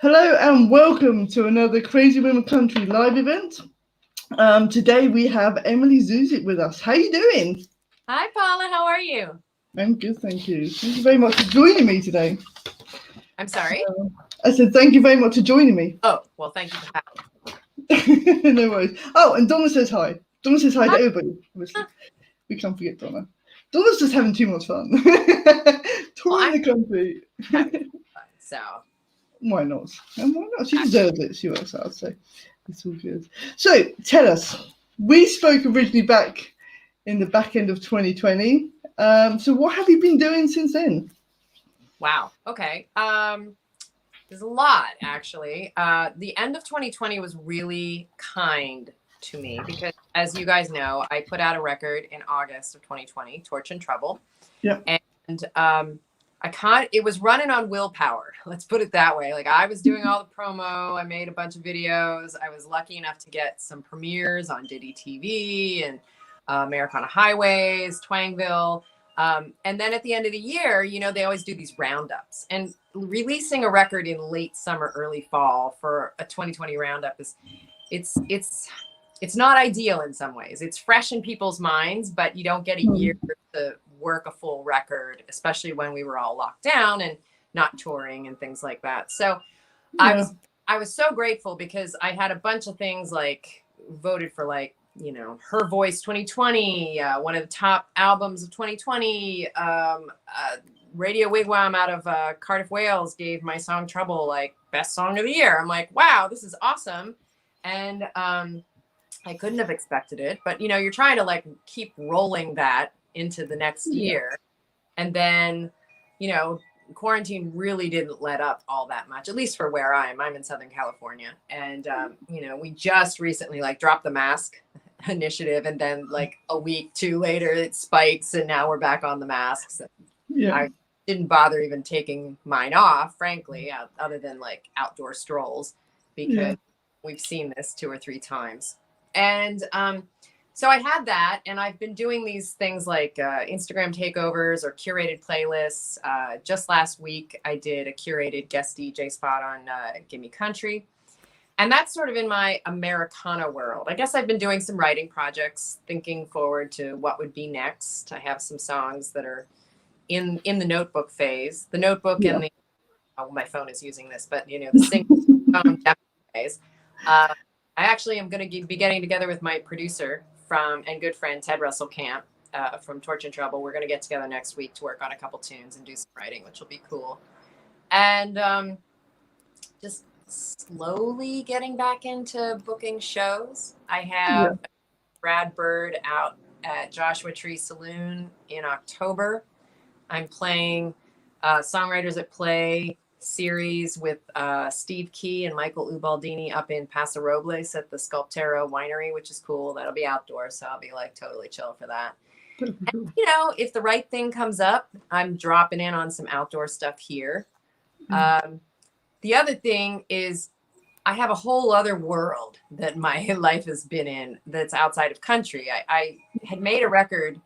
Hello and welcome to another Crazy Women Country live event. Today we have Emily Zuzik with us. How are you doing? Hi, Paula. How are you? I'm good, thank you. Thank you very much for joining me today. I'm sorry. I said thank you very much for joining me. Oh, well, thank you for having No worries. Oh, and Donna says hi. Donna says hi to me. everybody, obviously. We can't forget Donna. Donna's just having too much fun. Well, Touring I'm the country. having fun, so Why not? And why not? She deserves it. She works hard, so it's all good. So tell us, we spoke originally back in the back end of 2020. So what have you been doing since then? wow. Okay. There's a lot actually. The end of 2020 was really kind to me because, as you guys know, I put out a record in August of 2020, Torch and Trouble, Yeah. and it was running on willpower. Let's put it that way. Like I was doing all the promo. I made a bunch of videos. I was lucky enough to get some premieres on Diddy TV and Americana Highways, Twangville. And then at the end of the year, they always do these roundups, and releasing a record in late summer, early fall for a 2020 roundup it's not ideal in some ways. It's fresh in people's minds, but you don't get a year to work a full record, especially when we were all locked down and not touring and things like that. So Yeah. I was so grateful because I had a bunch of things like voted for, like, Her Voice 2020, one of the top albums of 2020. Radio Wigwam out of Cardiff, Wales gave my song Trouble like best song of the year. I'm like, wow, this is awesome. And I couldn't have expected it, but you're trying to like keep rolling that into the next year. And then, quarantine really didn't let up all that much, at least for where I'm in Southern California. And, we just recently like dropped the mask initiative, and then like a week, two later, it spikes, and now we're back on the masks. Yeah. I didn't bother even taking mine off, frankly, other than like outdoor strolls, because we've seen this 2 or 3 times. And so I had that, and I've been doing these things like Instagram takeovers or curated playlists. Just last week, I did a curated guest DJ spot on Gimme Country. And that's sort of in my Americana world. I guess I've been doing some writing projects, thinking forward to what would be next. I have some songs that are in the notebook phase. The notebook and the, oh, my phone is using this, but the single phone phase. I actually am going to be getting together with my producer and good friend Ted Russell Camp from Torch and Trouble. We're going to get together next week to work on a couple tunes and do some writing, which will be cool. And just slowly getting back into booking shows. I have Brad Bird out at Joshua Tree Saloon in October. I'm playing Songwriters at Play series with Steve Key and Michael Ubaldini up in Paso Robles at the Sculptero Winery, which is cool. That'll be outdoors, so I'll be like totally chill for that. And, if the right thing comes up, I'm dropping in on some outdoor stuff here. The other thing is I have a whole other world that my life has been in that's outside of country. I had made a record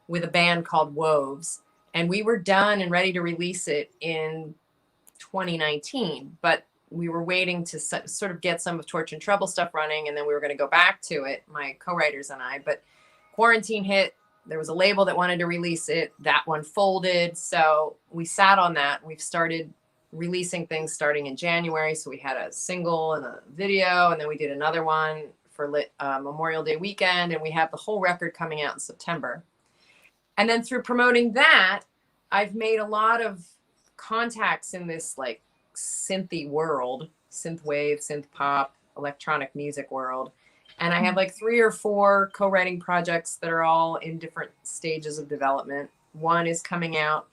with a band called Woves, and we were done and ready to release it in 2019, but we were waiting to sort of get some of Torch and Trouble stuff running, and then we were going to go back to it, my co-writers and I, but quarantine hit. There was a label that wanted to release it. That one folded, so we sat on that. We've started releasing things starting in January, so we had a single and a video, and then we did another one for Memorial Day weekend, and we have the whole record coming out in September. And then through promoting that, I've made a lot of contacts in this like synthy world, synth wave, synth pop, electronic music world. And I have like 3 or 4 co-writing projects that are all in different stages of development. One is coming out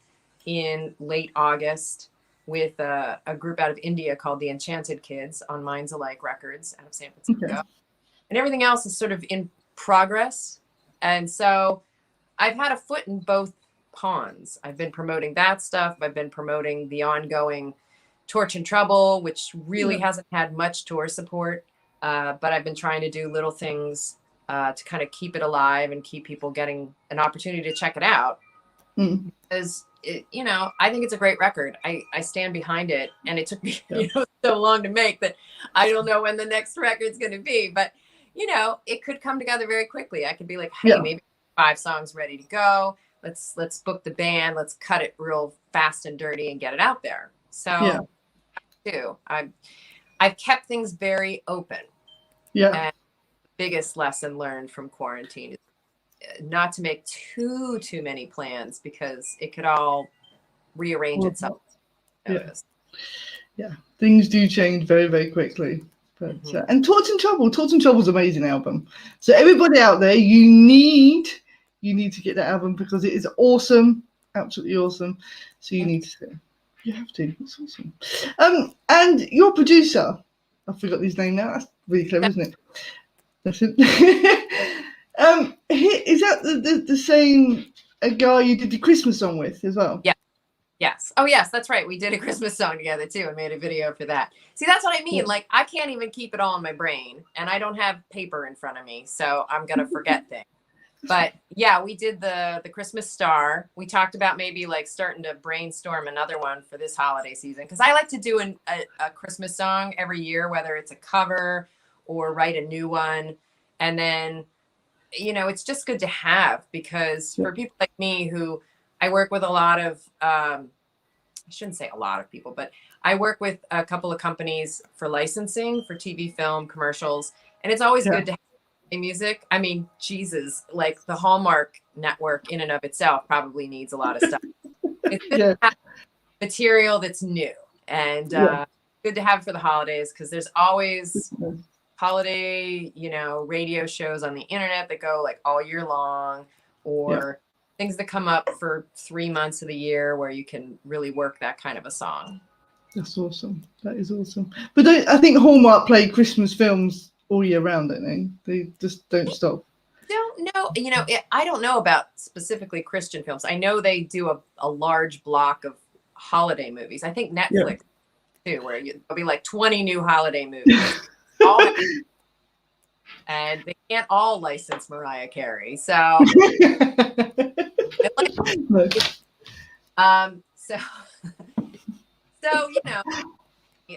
in late August with a group out of India called the Enchanted Kids on Minds Alike Records out of San Francisco. Okay. And everything else is sort of in progress. And so I've had a foot in both ponds. I've been promoting that stuff. I've been promoting the ongoing Torch and Trouble, which really hasn't had much tour support. But I've been trying to do little things to kind of keep it alive and keep people getting an opportunity to check it out. Because I think it's a great record. I stand behind it, and it took me so long to make that I don't know when the next record's going to be, but it could come together very quickly. I could be like, hey, maybe 5 songs ready to go. Let's book the band. Let's cut it real fast and dirty and get it out there. So too, I've kept things very open. Yeah. And biggest lesson learned from quarantine is not to make too many plans, because it could all rearrange itself. Yeah, things do change very, very quickly. But and Torch and Trouble's an amazing album. So everybody out there, you need to get that album, because it is awesome, absolutely awesome. So you need to. You have to. It's awesome. And your producer, I forgot his name now. That's really clever, isn't it? That's it. Is that the same guy you did the Christmas song with as well? Yeah. Yes. Oh, yes, that's right. We did a Christmas song together too, and made a video for that. See, that's what I mean. Like, I can't even keep it all in my brain, and I don't have paper in front of me, so I'm gonna forget things. But yeah, we did the Christmas Star. We talked about maybe like starting to brainstorm another one for this holiday season, because I like to do a Christmas song every year, whether it's a cover or write a new one. And then, it's just good to have, because for people like me who I work with a lot of, I shouldn't say a lot of people, but I work with a couple of companies for licensing for TV, film, commercials. And it's always good to have music. I mean, Jesus, like the Hallmark network in and of itself probably needs a lot of stuff. It's good to have material that's new, and good to have for the holidays, because there's always holiday, radio shows on the internet that go like all year long, or things that come up for 3 months of the year where you can really work that kind of a song. That's awesome. That is awesome. But I think Hallmark play Christmas films all year round, don't they? They just don't stop. Don't know. I don't know about specifically Christian films. I know they do a large block of holiday movies. I think Netflix too, where there'll be like 20 new holiday movies. And they can't all license Mariah Carey. So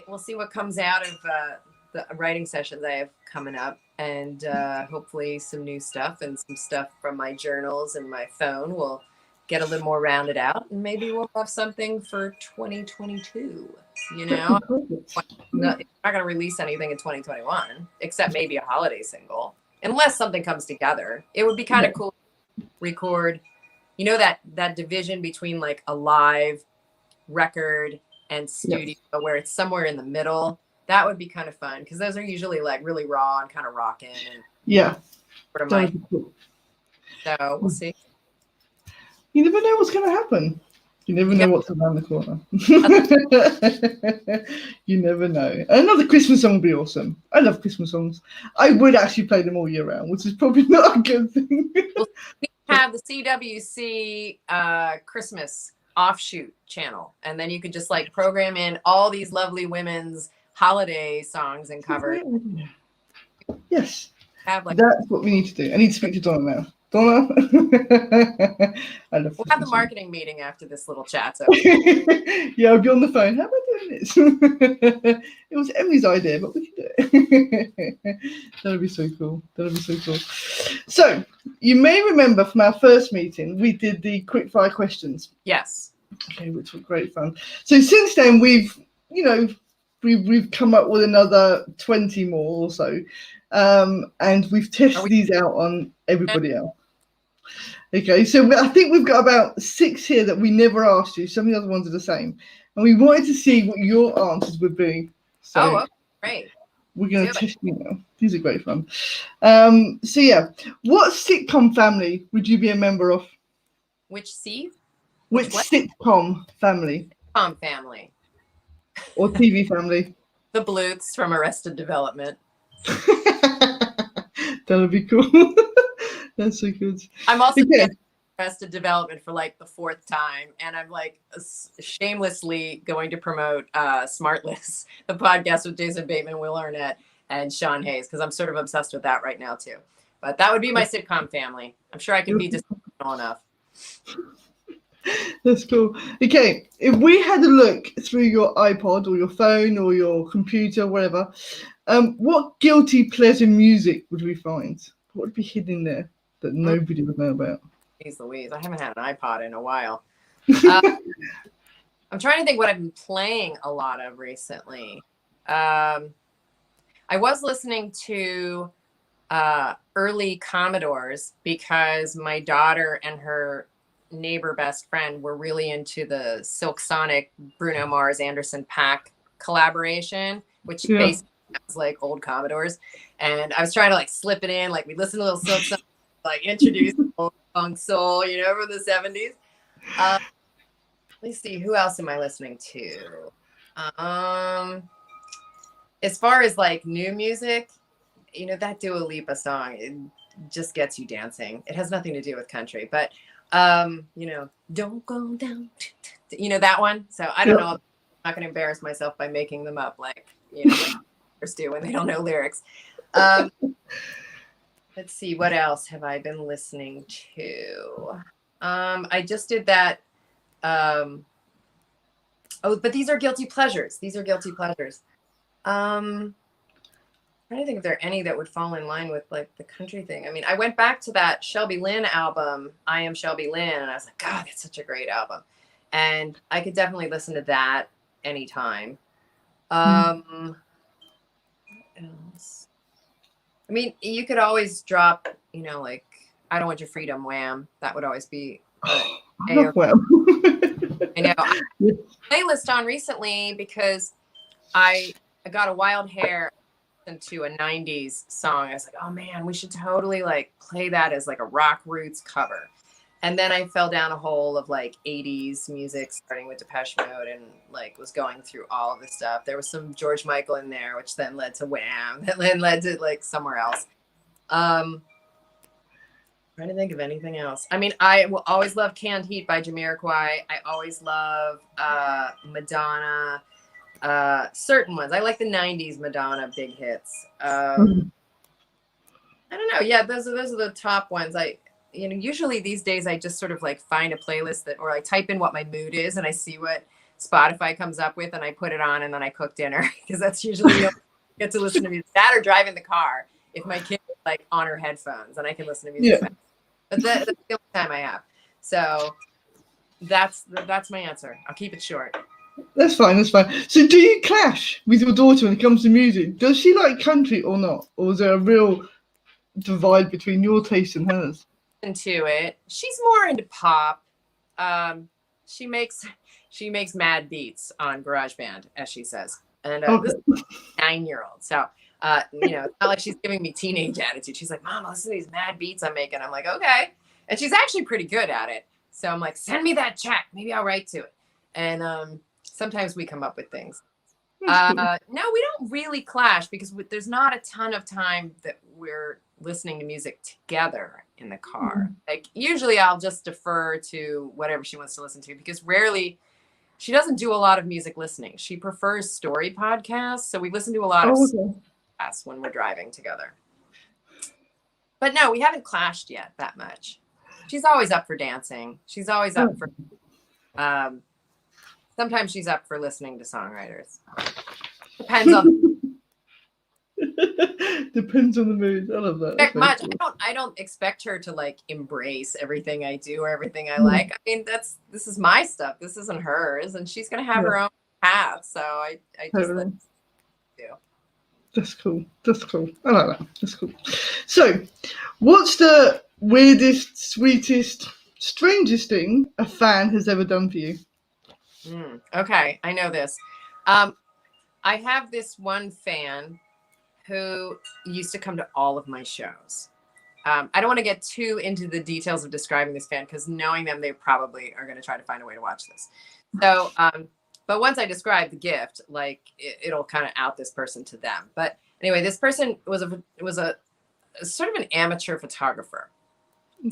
we'll see what comes out of the writing sessions I have coming up, and hopefully some new stuff and some stuff from my journals and my phone will get a little more rounded out, and maybe we'll have something for 2022. I'm not going to release anything in 2021 except maybe a holiday single, unless something comes together. It would be kind of cool to record, that division between like a live record and studio, where it's somewhere in the middle. That would be kind of fun, because those are usually like really raw and kind of rocking. And sort of cool. So we'll see. You never know what's going to happen. You never know what's around the corner. You never know. Another Christmas song would be awesome. I love Christmas songs. I would actually play them all year round, which is probably not a good thing. Well, we have the CWC Christmas offshoot channel, and then you could just like program in all these lovely women's holiday songs and covers. Yes, that's what we need to do. I need to speak to Donna now. Donna, I love. We'll have the marketing meeting after this little chat. So I'll be on the phone. How am I doing this? It was Emily's idea, but we can do it. That'll be so cool. So you may remember from our first meeting, we did the quickfire questions. Yes. Okay, which were great fun. So since then, we've come up with another 20 more or so. And we've tested these out on everybody else. Okay, so I think we've got about 6 here that we never asked you. Some of the other ones are the same. And we wanted to see what your answers would be. So great. We're going to test you now. These are great fun. What sitcom family would you be a member of? Which C? Which sitcom family? Sitcom family. Or TV family? The Bluths from Arrested Development. That would be cool. That's so good. I'm also Arrested Development for like the 4th time, and I'm like shamelessly going to promote Smartless, the podcast with Jason Bateman, Will Arnett, and Sean Hayes, because I'm sort of obsessed with that right now too. But that would be my sitcom family. I'm sure I can be dysfunctional enough. That's cool. Okay, if we had a look through your iPod or your phone or your computer, whatever, what guilty pleasure music would we find? What would be hidden there that nobody would know about? Jeez Louise, I haven't had an iPod in a while. I'm trying to think what I've been playing a lot of recently. I was listening to early Commodores because my daughter and her neighbor best friend were really into the Silk Sonic, Bruno Mars, Anderson .Paak collaboration, which basically sounds like old Commodores. And I was trying to like slip it in, like we listened to a little Silk Sonic, like introduce old funk soul, you know, from the 70s. Let's see, who else am I listening to? As far as like new music, you know, that Dua Lipa song, it just gets you dancing. It has nothing to do with country, but you know, don't go down, you know, that one. So I don't know. I'm not going to embarrass myself by making them up like, you know, like do when they don't know lyrics. Let's see, what else have I been listening to? I just did that. Oh, but these are guilty pleasures. These are guilty pleasures. I don't think if there are any that would fall in line with like the country thing. I mean, I went back to that Shelby Lynn album, I Am Shelby Lynn, and I was like, God, that's such a great album. And I could definitely listen to that anytime. What else? I mean, you could always drop, you know, like I Don't Want Your Freedom, Wham. That would always be I love Wham. I know. I put a playlist on recently because I got a wild hair into a 90s song. I was like, oh man, we should totally like play that as like a rock roots cover. And then I fell down a hole of like 80s music, starting with Depeche Mode, and like was going through all of the stuff. There was some George Michael in there, which then led to Wham, that then led to like somewhere else. Trying to think of anything else. I mean, I will always love Canned Heat by Jamiroquai. I always love Madonna. Certain ones. I like the 90s Madonna big hits. I don't know. Yeah, those are the top ones. You know, usually these days I just sort of like find a playlist that, or I type in what my mood is and I see what Spotify comes up with and I put it on and then I cook dinner because that's usually the only get to listen to music. That or drive in the car if my kid is like on her headphones and I can listen to music. But that's the only time I have. So that's my answer. I'll keep it short. That's fine. That's fine. So, do you clash with your daughter when it comes to music? Does she like country or not, or is there a real divide between your taste and hers? Into it, she's more into pop. She makes mad beats on GarageBand, as she says, and this is a 9-year-old. So, you know, it's not like she's giving me teenage attitude. She's like, Mom, listen to these mad beats I'm making. I'm like, okay, and she's actually pretty good at it. So I'm like, send me that track. Maybe I'll write to it. And sometimes we come up with things. No, we don't really clash because there's not a ton of time that we're listening to music together in the car. Like usually I'll just defer to whatever she wants to listen to because rarely she doesn't do a lot of music listening. She prefers story podcasts. So we listen to a lot of podcasts when we're driving together. But no, we haven't clashed yet that much. She's always up for dancing. She's always up for sometimes she's up for listening to songwriters. Depends on depends on the mood. I love that. Much. Cool. I don't expect her to like embrace everything I do or everything I like. I mean, this is my stuff. This isn't hers, and she's gonna have her own path. So I just let her do. That's cool. That's cool. I like that. That's cool. So, what's the weirdest, sweetest, strangest thing a fan has ever done for you? Okay, I know this. I have this one fan who used to come to all of my shows. I don't want to get too into the details of describing this fan because knowing them, they probably are going to try to find a way to watch this. So, but once I describe the gift, like it'll kind of out this person to them. But anyway, this person was a sort of an amateur photographer,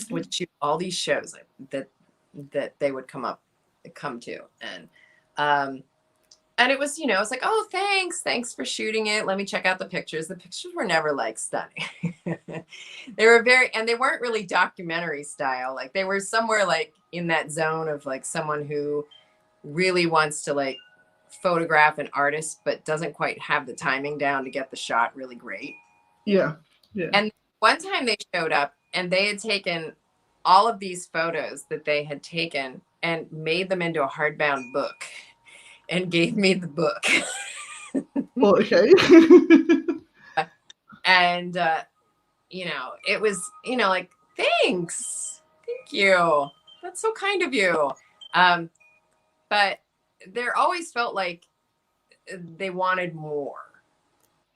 would shoot all these shows that they would come to, and And it was, it's like, oh, thanks for shooting it. Let me check out the pictures. The pictures were never like stunning. They were and they weren't really documentary style. Like they were somewhere like in that zone of like someone who really wants to like photograph an artist, but doesn't quite have the timing down to get the shot really great. Yeah. Yeah. And one time they showed up and they had taken all of these photos that they had taken and made them into a hardbound book and gave me the book. Okay. And, it was, like, thank you. That's so kind of you. But there always felt like they wanted more.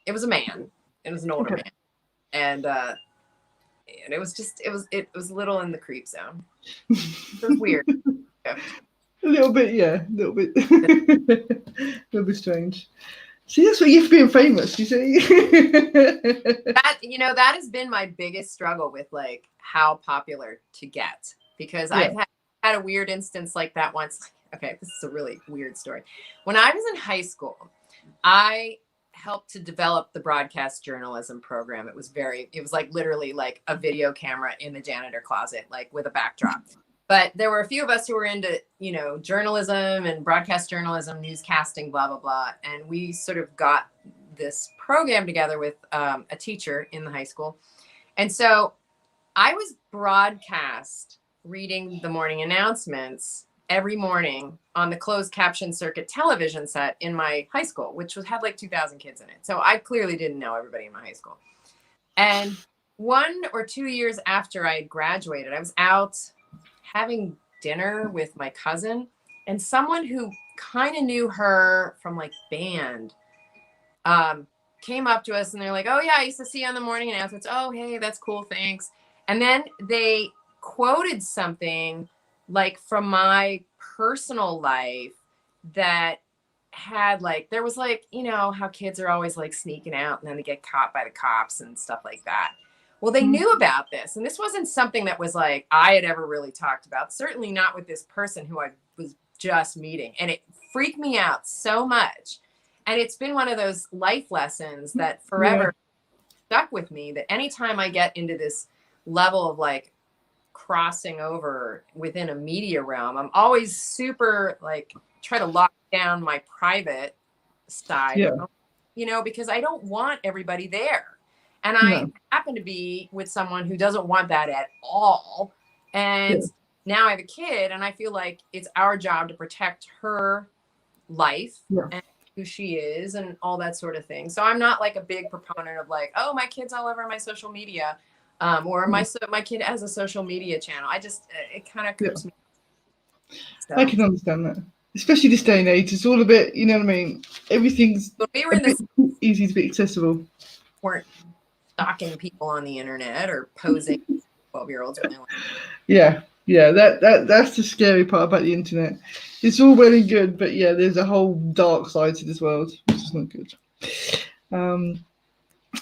It was a man. It was an older man. And it was a little in the creep zone. It was weird. A little bit, yeah. A little bit. A little bit strange. See, that's what you have being famous, you see. That has been my biggest struggle with like how popular to get, because I've had a weird instance like that once. Okay, this is a really weird story. When I was in high school, I helped to develop the broadcast journalism program. It was like literally like a video camera in the janitor closet, like with a backdrop. But there were a few of us who were into, journalism and broadcast journalism, newscasting, blah, blah, blah. And we sort of got this program together with a teacher in the high school. And so I was broadcast reading the morning announcements every morning on the closed caption circuit television set in my high school, which had like 2,000 kids in it. So I clearly didn't know everybody in my high school. And 1 or 2 years after I graduated, I was out having dinner with my cousin, and someone who kind of knew her from like band came up to us and they're like, oh yeah, I used to see you on the morning announcements. Oh, hey, that's cool. Thanks. And then they quoted something like from my personal life that had like, there was like, how kids are always like sneaking out and then they get caught by the cops and stuff like that. Well, they knew about this, and this wasn't something that was like I had ever really talked about, certainly not with this person who I was just meeting. And it freaked me out so much. And it's been one of those life lessons that forever stuck with me, that anytime I get into this level of like crossing over within a media realm, I'm always super like try to lock down my private side, because I don't want everybody there. And I happen to be with someone who doesn't want that at all. And now I have a kid, and I feel like it's our job to protect her life and who she is and all that sort of thing. So I'm not like a big proponent of like, oh, my kid's all over my social media, or my kid has a social media channel. I just, it kind of creeps me. So. I can understand that. Especially this day and age, it's all a bit, you know what I mean? Everything's easy to be accessible. Weren't stalking people on the internet or posing 12-year-olds when they want. Yeah, that's the scary part about the internet. It's all well and good, but there's a whole dark side to this world, which is not good.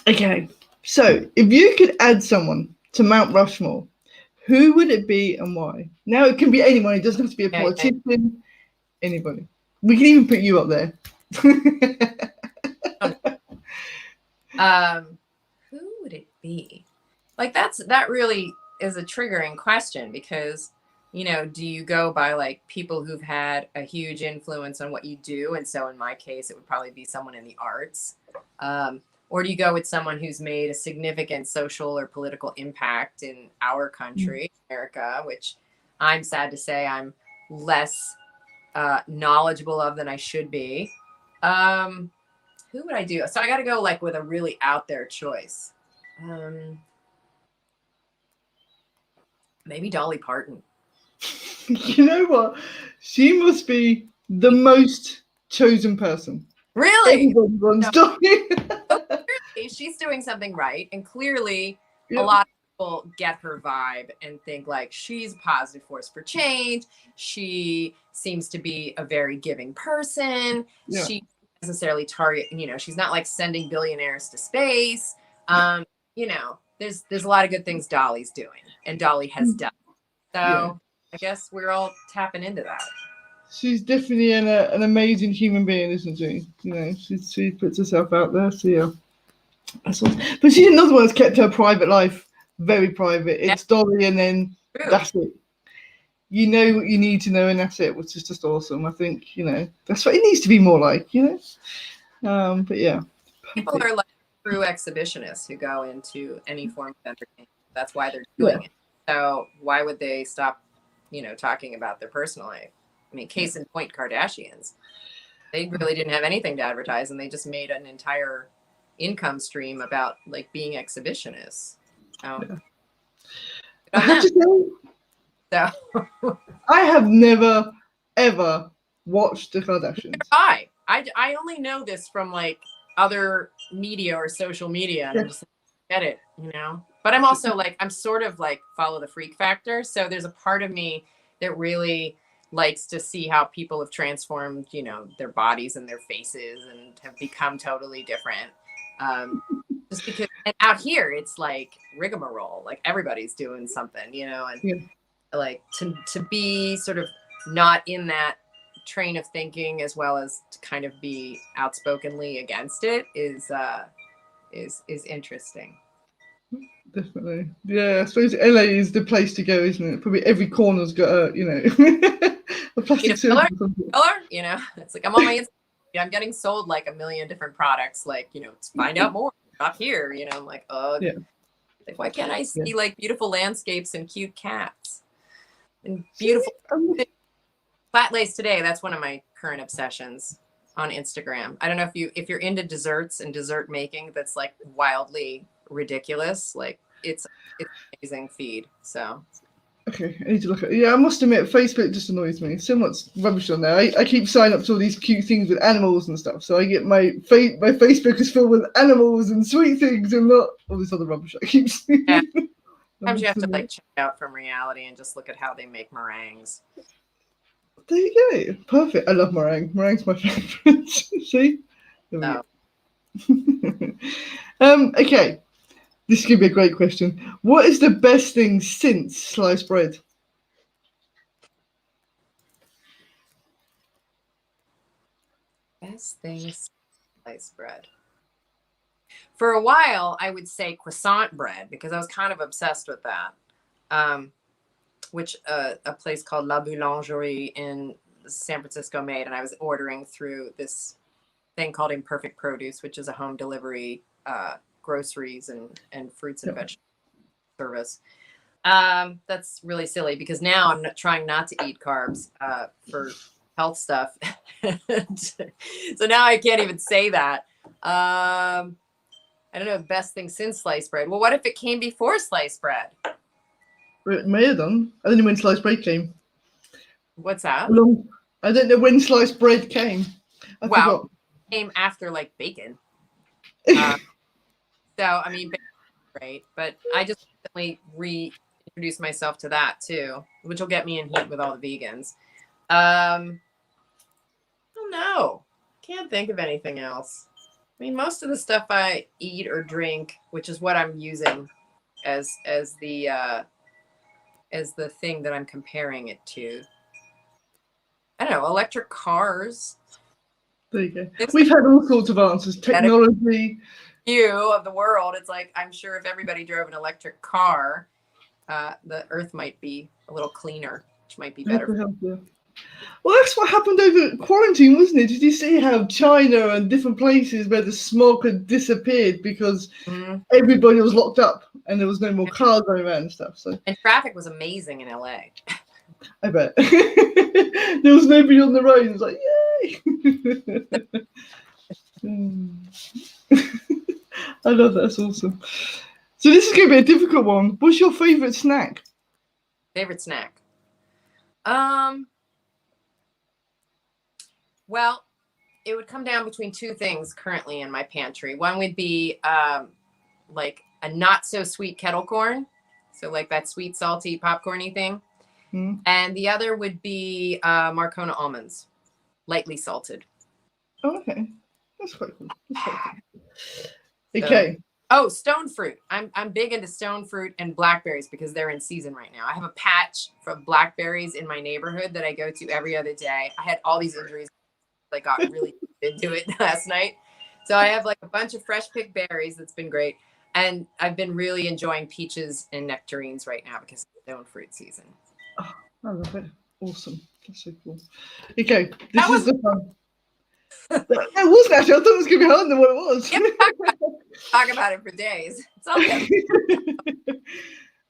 Okay, so if you could add someone to Mount Rushmore, who would it be and why? Now it can be anyone. It doesn't have to be a politician. Anybody. We can even put you up there. Who would it be? Like that really is a triggering question, because do you go by like people who've had a huge influence on what you do? And so in my case, it would probably be someone in the arts. Or do you go with someone who's made a significant social or political impact in our country, America, which I'm sad to say I'm less knowledgeable of than I should be. Who would I do? So I got to go like with a really out there choice. Maybe Dolly Parton. You know what? She must be the most chosen person. Really? Dolly. She's doing something right. And clearly a lot of people get her vibe and think like she's a positive force for change. She seems to be a very giving person. She necessarily target, she's not like sending billionaires to space. There's a lot of good things Dolly's doing and Dolly has done. So I guess we're all tapping into that. she's definitely an amazing human being, isn't she? You know, she puts herself out there. So yeah, that's awesome. But she's another one that's kept her private life very private. It's Dolly, and then that's it. You know what you need to know, and that's it, which is just awesome. I think, you know, that's what it needs to be more like, you know. But yeah, people are like true exhibitionists who go into any form of entertainment. That's why they're doing it. So why would they stop, you know, talking about their personal life? I mean, case in point, Kardashians. They really didn't have anything to advertise, and they just made an entire income stream about like being exhibitionists. I have to say, so I have never ever watched the Kardashians. I only know this from like other media or social media, and I'm just like, get it, you know. But I'm also like, I'm sort of like follow the freak factor. So there's a part of me that really likes to see how people have transformed, you know, their bodies and their faces and have become totally different. Just because, and out here it's like rigmarole, like everybody's doing something, you know, and like to be sort of not in that train of thinking, as well as to kind of be outspokenly against it, is interesting. Definitely. Yeah, I suppose LA is the place to go, isn't it? Probably every corner's got a, you know, a plastic surgery. You know, it's like I'm on my Instagram, I'm getting sold like 1 million different products, like, you know, find out more up here, you know. I'm like, oh, like, why can't I see like beautiful landscapes and cute cats and beautiful flat lace today? That's one of my current obsessions on Instagram. I don't know if you're into desserts and dessert making, that's like wildly ridiculous. Like it's an amazing feed. So okay, I need to look at it. Yeah, I must admit, Facebook just annoys me. So much rubbish on there. I keep signing up to all these cute things with animals and stuff. So I get my Facebook is filled with animals and sweet things and not all this other rubbish I keep seeing. Yeah. Sometimes you have to like check out from reality and just look at how they make meringues. There you go. Perfect. I love meringue. Meringue's my favorite. See? There we go. Okay. This could be a great question. What is the best thing since sliced bread? Best thing, sliced bread. For a while, I would say croissant bread, because I was kind of obsessed with that. Which a place called La Boulangerie in San Francisco made, and I was ordering through this thing called Imperfect Produce, which is a home delivery groceries and fruits and vegetable service. That's really silly, because now I'm trying not to eat carbs for health stuff. So now I can't even say that. I don't know, best thing since sliced bread. Well, what if it came before sliced bread? It may have done. I don't know when sliced bread came. What's that? I don't know when sliced bread came. I forgot. It came after like bacon. So I mean, right? But I just recently reintroduced myself to that too, which will get me in heat with all the vegans. I don't know. Can't think of anything else. I mean, most of the stuff I eat or drink, which is what I'm using as the thing that I'm comparing it to. I don't know, electric cars. There you go. We've had all sorts of answers. Technology. View of the world. It's like, I'm sure if everybody drove an electric car, the earth might be a little cleaner, which might be better. Well, that's what happened over quarantine, wasn't it? Did you see how China and different places where the smog had disappeared because everybody was locked up and there was no more cars going around and stuff? So, and traffic was amazing in LA. I bet. There was nobody on the road. It was like, yay! I love that. That's awesome. So this is going to be a difficult one. What's your favourite snack? Favorite snack? Well, it would come down between two things currently in my pantry. One would be like a not so sweet kettle corn. So like that sweet, salty, popcorny thing. And the other would be Marcona almonds, lightly salted. Oh, okay. That's quite cool. Okay. Oh, stone fruit. I'm big into stone fruit and blackberries because they're in season right now. I have a patch of blackberries in my neighborhood that I go to every other day. I had all these injuries. I got really into it last night. So I have like a bunch of fresh picked berries. That's been great. And I've been really enjoying peaches and nectarines right now because it's stone fruit season. Oh, I love it. Awesome. That's so cool. Okay, this That is was the fun. It wasn't actually. I thought it was going to be harder than what it was. yeah, talk about it for days. It's all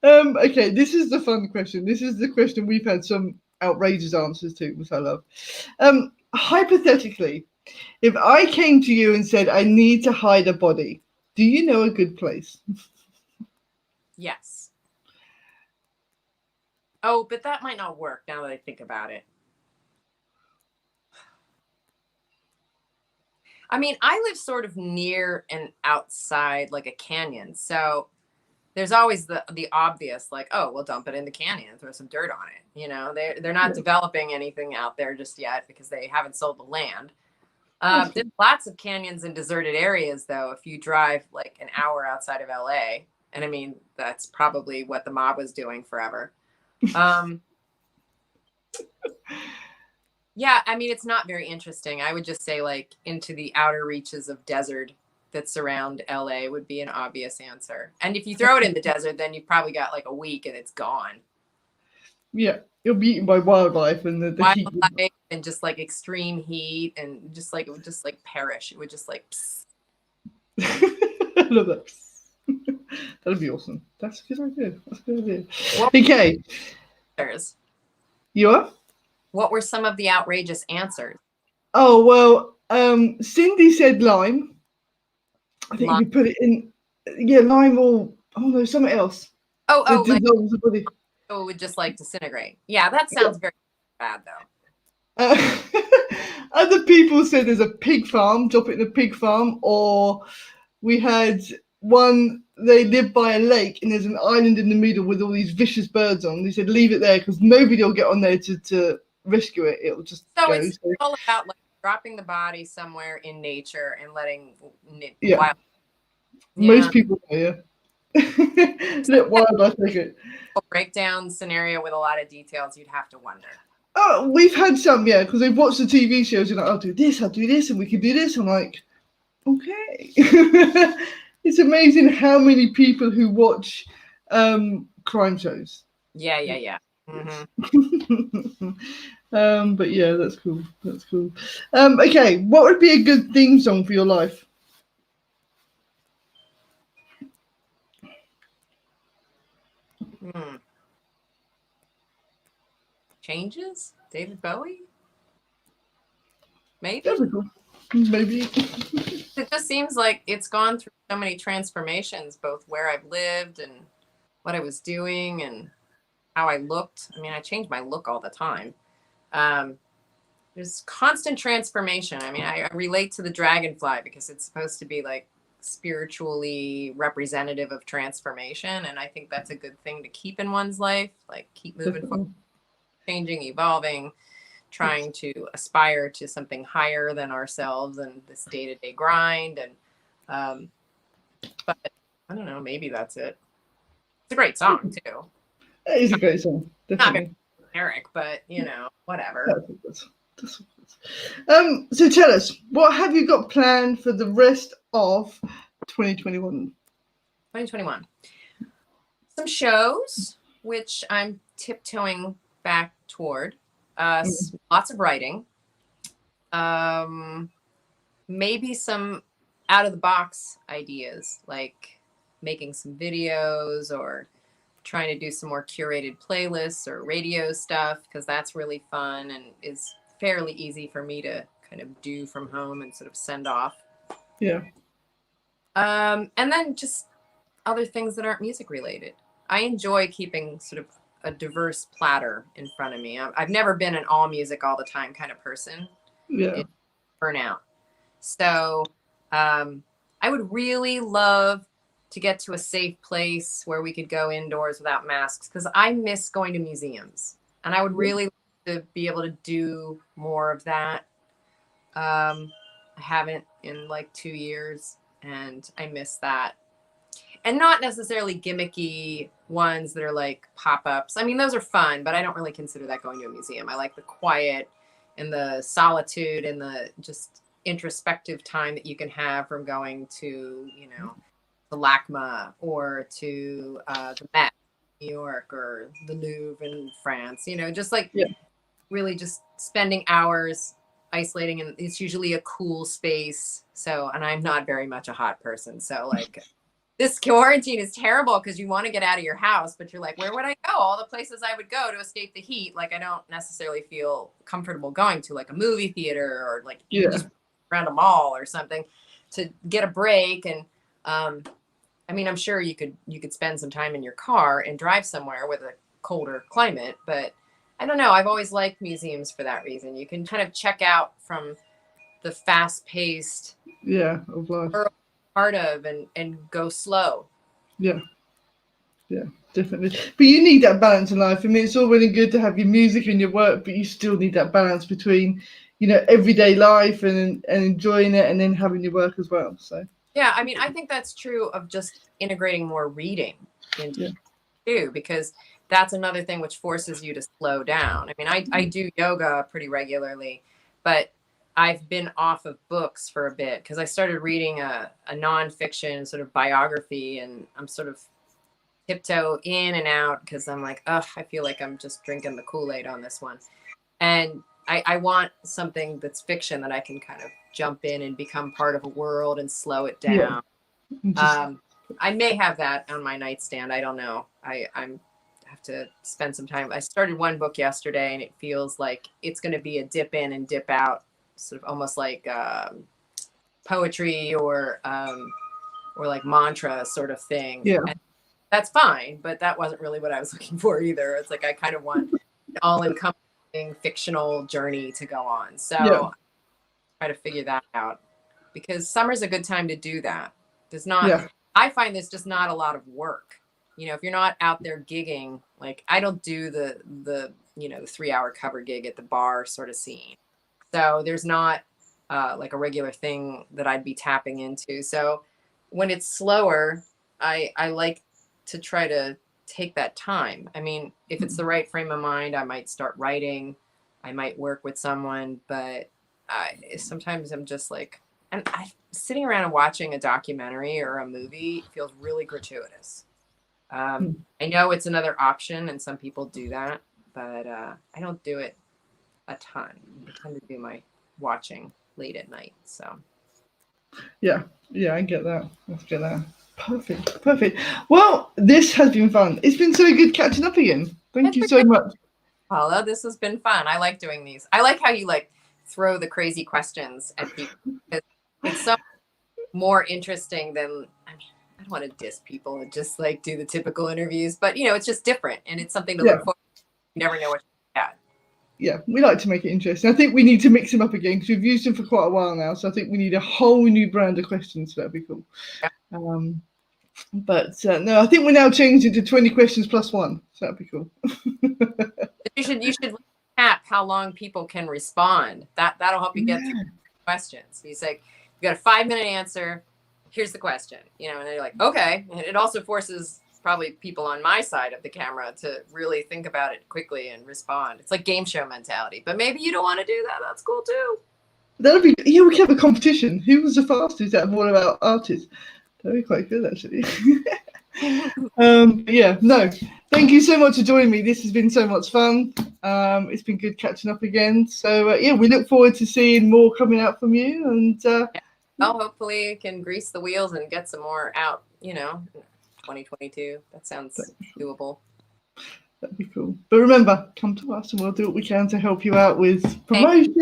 good. Okay, this is the fun question. This is the question we've had some outrageous answers to, which I love. Hypothetically, if I came to you and said I need to hide a body, do you know a good place? Yes. Oh, but that might not work now that I think about it. I mean, I live sort of near and outside like a canyon. So there's always the obvious, like, oh, we'll dump it in the canyon and throw some dirt on it. You know, they're not developing anything out there just yet because they haven't sold the land. There's lots of canyons in deserted areas, though, if you drive like an hour outside of LA. And I mean, that's probably what the mob was doing forever. Yeah, I mean, it's not very interesting. I would just say like into the outer reaches of desert that surround LA would be an obvious answer. And if you throw it in the desert, then you've probably got like a week and it's gone. Yeah, you'll be eaten by wildlife and the heat. Wildlife and just like extreme heat and just like it would just like perish. It would just like I love that. That'd be awesome. That's a good idea. That's a good idea. What Okay, you are? What were some of the outrageous answers? Oh well, Cindy said lime. I think Lime. you could put it in, yeah, lime or oh no, something else. Oh, It like dissolves the body. it would just like disintegrate. Yeah, that sounds very bad though. Uh, other people said there's a pig farm, drop it in a pig farm, or we had one, they live by a lake and there's an island in the middle with all these vicious birds on. They said leave it there because nobody will get on there to rescue it. It'll just So go. it's all about like dropping the body somewhere in nature and letting Yeah. Yeah. Most people know, yeah. Let wildlife take it. A breakdown scenario with a lot of details, you'd have to wonder. Oh, we've had some, yeah, because they've watched the TV shows and like, I'll do this, and we can do this. I'm like, okay. It's amazing how many people who watch crime shows. Yeah. Mm-hmm. But yeah, that's cool. That's cool. Okay, what would be a good theme song for your life? Changes? David Bowie? Maybe. That'd be cool. Maybe. It just seems like it's gone through so many transformations, both where I've lived and what I was doing and how I looked. I mean, I change my look all the time. There's constant transformation. I mean, I relate to the dragonfly because it's supposed to be like spiritually representative of transformation. And I think that's a good thing to keep in one's life, like keep moving forward, changing, evolving, trying to aspire to something higher than ourselves and this day-to-day grind. And but I don't know, maybe that's it. It's a great song too. It is a great song, definitely. Not Eric, but you know, whatever. So tell us, what have you got planned for the rest of 2021? 2021. Some shows, which I'm tiptoeing back toward. Lots of writing. Maybe some out of the box ideas, like making some videos or trying to do some more curated playlists or radio stuff, because that's really fun and is fairly easy for me to kind of do from home and sort of send off. Yeah. And then just other things that aren't music related. I enjoy keeping sort of a diverse platter in front of me. I've never been an all music all the time kind of person. Yeah. Burnout. So I would really love to get to a safe place where we could go indoors without masks, because I miss going to museums and I would really like to be able to do more of that. I haven't in like 2 years and I miss that. and not necessarily gimmicky ones that are like pop-ups. I mean, those are fun, but I don't really consider that going to a museum. I like the quiet and the solitude and the just introspective time that you can have from going to, you know, the LACMA or to the Met, New York, or the Louvre in France, you know, just like really just spending hours isolating, and it's usually a cool space. So, and I'm not very much a hot person. So like this quarantine is terrible because you want to get out of your house, but you're like, where would I go? All the places I would go to escape the heat. Like I don't necessarily feel comfortable going to like a movie theater or like just around a mall or something to get a break. And I mean, I'm sure you could spend some time in your car and drive somewhere with a colder climate, but I don't know. I've always liked museums for that reason. You can kind of check out from the fast-paced of life part of and go slow. Yeah, definitely. But you need that balance in life. I mean, it's all really good to have your music and your work, but you still need that balance between, you know, everyday life and enjoying it, and then having your work as well. So yeah, I mean, I think that's true of just integrating more reading into too, because that's another thing which forces you to slow down. I mean, I do yoga pretty regularly, but I've been off of books for a bit because I started reading a nonfiction sort of biography, and I'm sort of tiptoe in and out because I'm like, oh, I feel like I'm just drinking the Kool-Aid on this one. And I want something that's fiction that I can kind of jump in and become part of a world and slow it down. I may have that on my nightstand. I don't know. I have to spend some time. I started one book yesterday, and it feels like it's going to be a dip in and dip out, sort of almost like poetry or like mantra sort of thing. And that's fine, but that wasn't really what I was looking for either. It's like I kind of want an all-encompassing fictional journey to go on. So try to figure that out, because summer's a good time to do that. There's not. I find there's just not a lot of work. You know, if you're not out there gigging, like I don't do the you know, the 3-hour cover gig at the bar sort of scene. So there's not like a regular thing that I'd be tapping into. So when it's slower, I like to try to take that time. I mean, if it's the right frame of mind, I might start writing, I might work with someone, but sometimes I'm just like, and sitting around and watching a documentary or a movie feels really gratuitous. I know it's another option, and some people do that, but I don't do it a ton. I tend to do my watching late at night. So yeah, I get that. Let's get that. Perfect. Well, this has been fun. It's been so good catching up again. Thank you so much, Paula. This has been fun. I like doing these. I like how you like throw the crazy questions at people. It's so more interesting than, I mean, I don't want to diss people and just like do the typical interviews, but you know, it's just different, and it's something to look forward to. You never know what you get. Yeah, we like to make it interesting. I think we need to mix them up again because we've used them for quite a while now. So I think we need a whole new brand of questions. So that'd be cool. Yeah. But no, I think we're now changing to 20 questions plus one. So that'd be cool. You should cap how long people can respond. That'll help you get through questions. You say you got a 5-minute answer. Here's the question, you know, and they're like, okay. And it also forces probably people on my side of the camera to really think about it quickly and respond. It's like game show mentality, but maybe you don't want to do that. That's cool too. That'll be, we can have a competition. Who was the fastest out of all of our artists? That'd be quite good, actually. No, thank you so much for joining me. This has been so much fun. It's been good catching up again. So we look forward to seeing more coming out from you, and hopefully can grease the wheels and get some more out, you know, 2022. That sounds doable. That'd be cool. But remember, come to us and we'll do what we can to help you out with promotion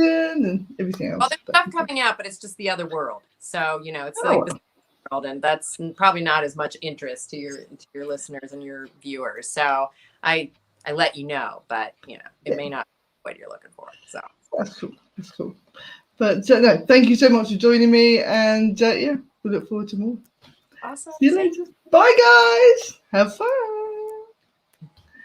and everything else. Well, there's stuff coming out, but it's just the other world. So, you know, it's like this world, and that's probably not as much interest to your listeners and your viewers. So I let you know, but you know, it may not be what you're looking for. So that's cool. But no, thank you so much for joining me, and we look forward to more. Awesome. See you later. Bye, guys. Have fun.